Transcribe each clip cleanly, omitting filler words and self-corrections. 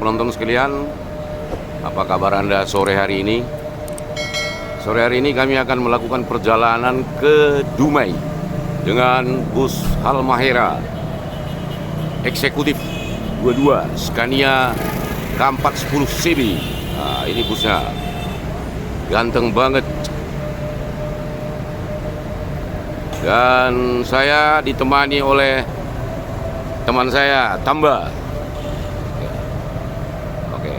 penonton sekalian, apa kabar Anda sore hari ini? Sore hari ini kami akan melakukan perjalanan ke Dumai dengan bus Halmahera Eksekutif 22 Scania K410 CB. Nah, ini busnya ganteng banget. Dan saya ditemani oleh teman saya, Tamba. Oke.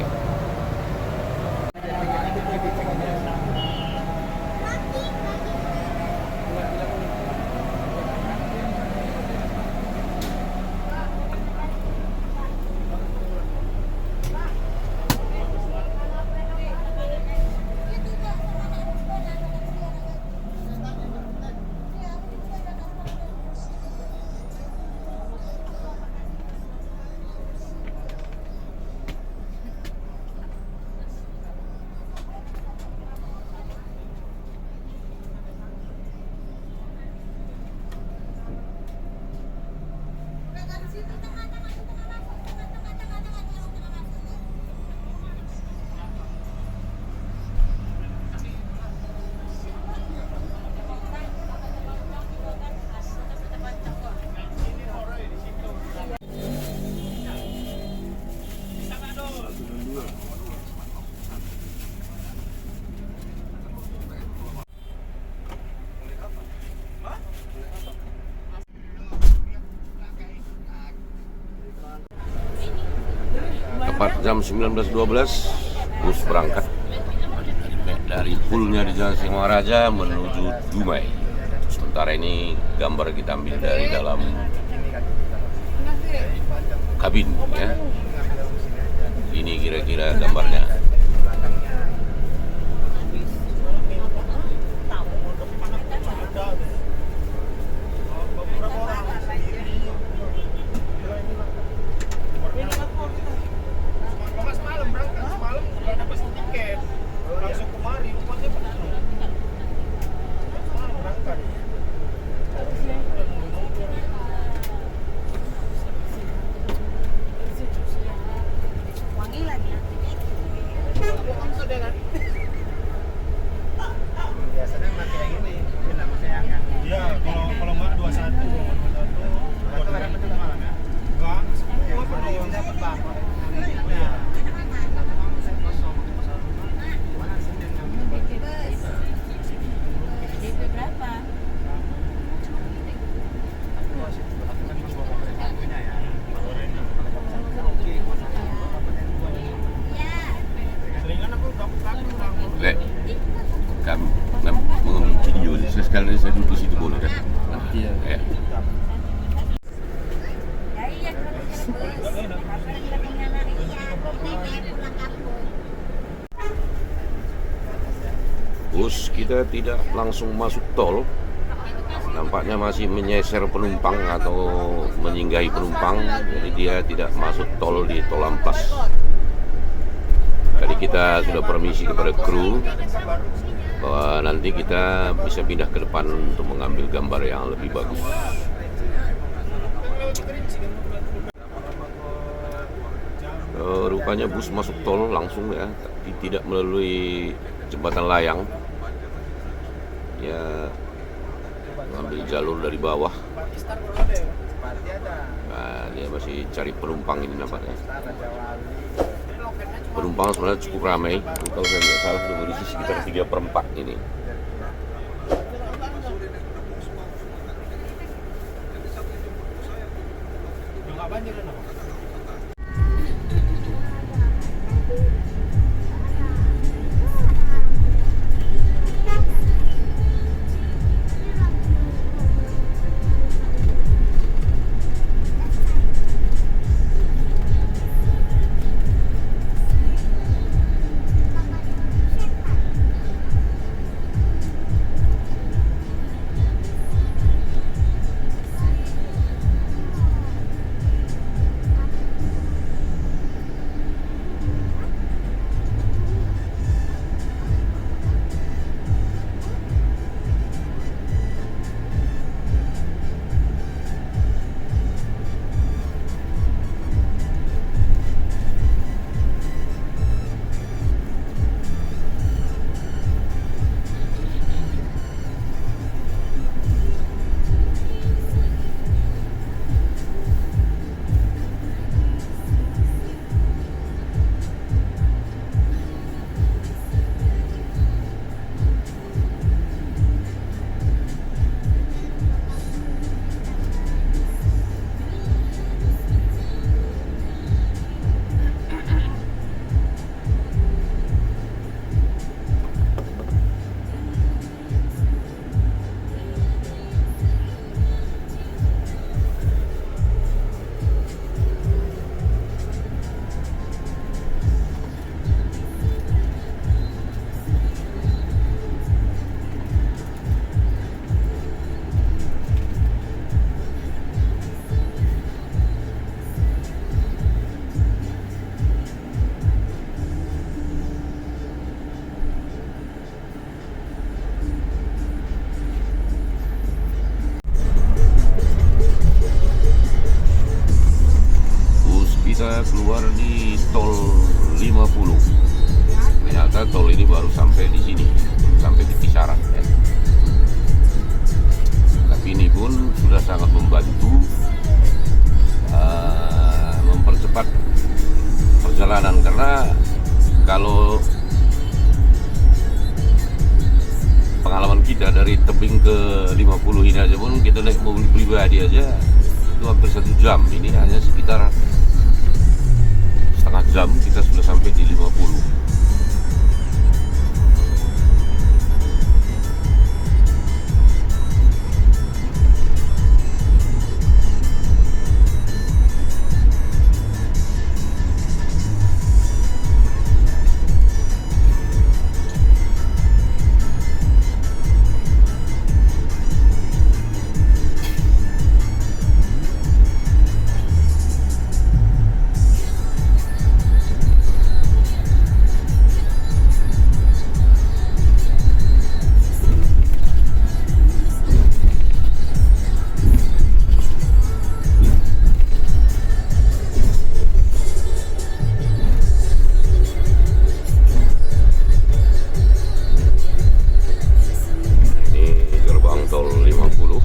Tepat jam 19.12 bus berangkat dari poolnya di Jalan Singaraja menuju Dumai. Sementara ini gambar kita ambil dari dalam kabin ya. Ini kira-kira gambarnya. Kami mengambil video, sekali saya duduk di situ boleh kan? Iya. Ya. Bus kita tidak langsung masuk tol, nampaknya masih menyeser penumpang atau menyinggahi penumpang, jadi dia tidak masuk tol di tol Amplas. Tadi kita sudah permisi kepada kru bahwa nanti kita bisa pindah ke depan untuk mengambil gambar yang lebih bagus. Rupanya bus masuk tol langsung ya, tapi tidak melalui jembatan layang. Ya, mengambil jalur dari bawah. Nah, dia masih cari penumpang ini nampaknya. Penumpang sebenarnya cukup ramai, kalau saya tidak salah sudah berisi sekitar 3/4 ini. Kita dari tebing ke 50 ini aja pun kita naik mobil pribadi aja itu hampir 1 jam. Ini hanya sekitar setengah jam kita sudah sampai di 50. Tol 50.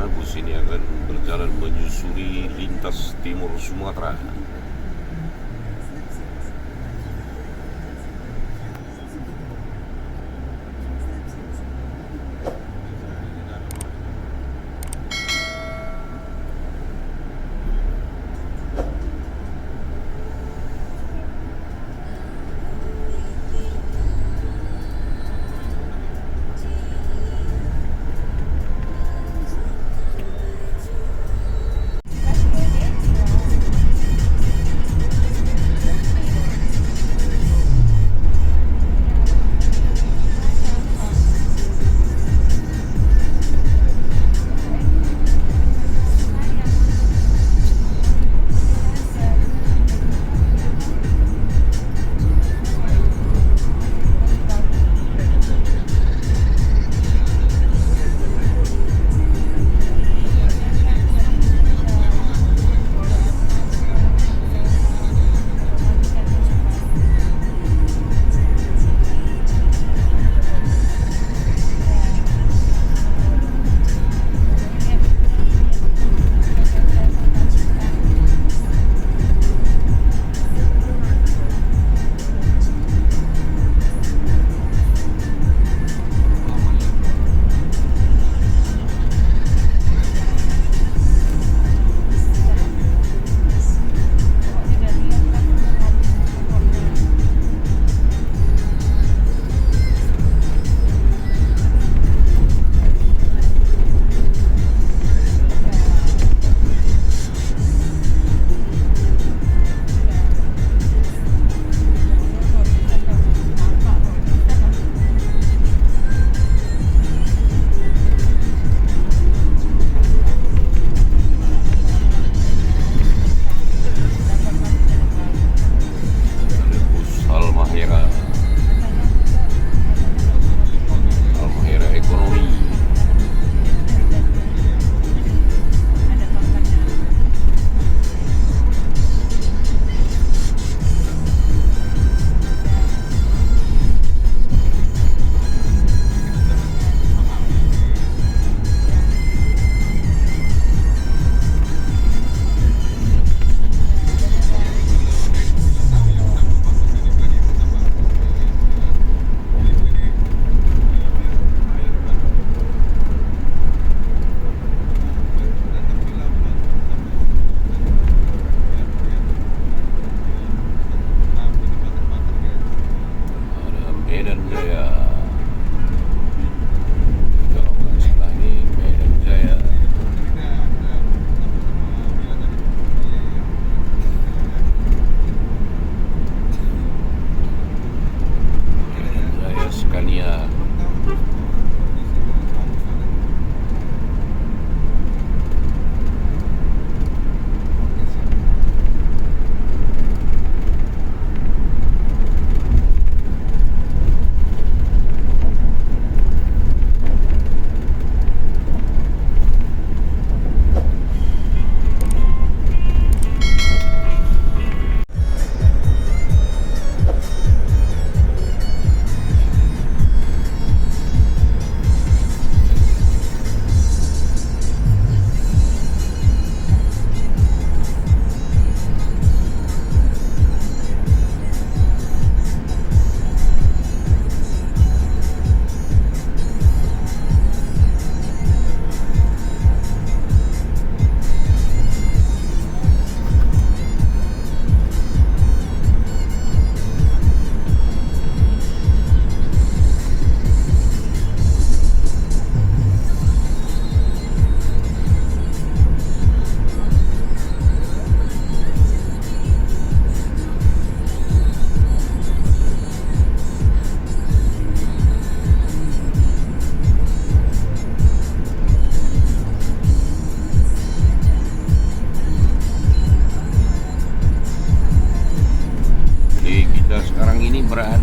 Bus ini akan berjalan menyusuri lintas timur Sumatera.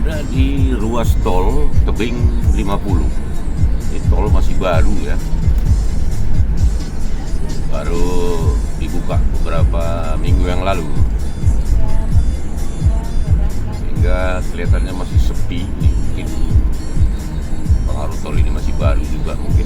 berada di ruas tol Tebing 50. Ini tol masih baru ya, baru dibuka beberapa minggu yang lalu, sehingga kelihatannya masih sepi. Ini mungkin pengaruh tol ini masih baru juga mungkin.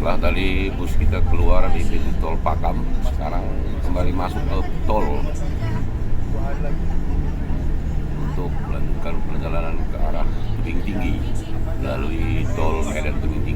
Setelah tadi bus kita keluar di pintu tol Pakam, sekarang kembali masuk ke tol untuk melanjutkan perjalanan ke arah Tebing Tinggi melalui tol Medan Tebing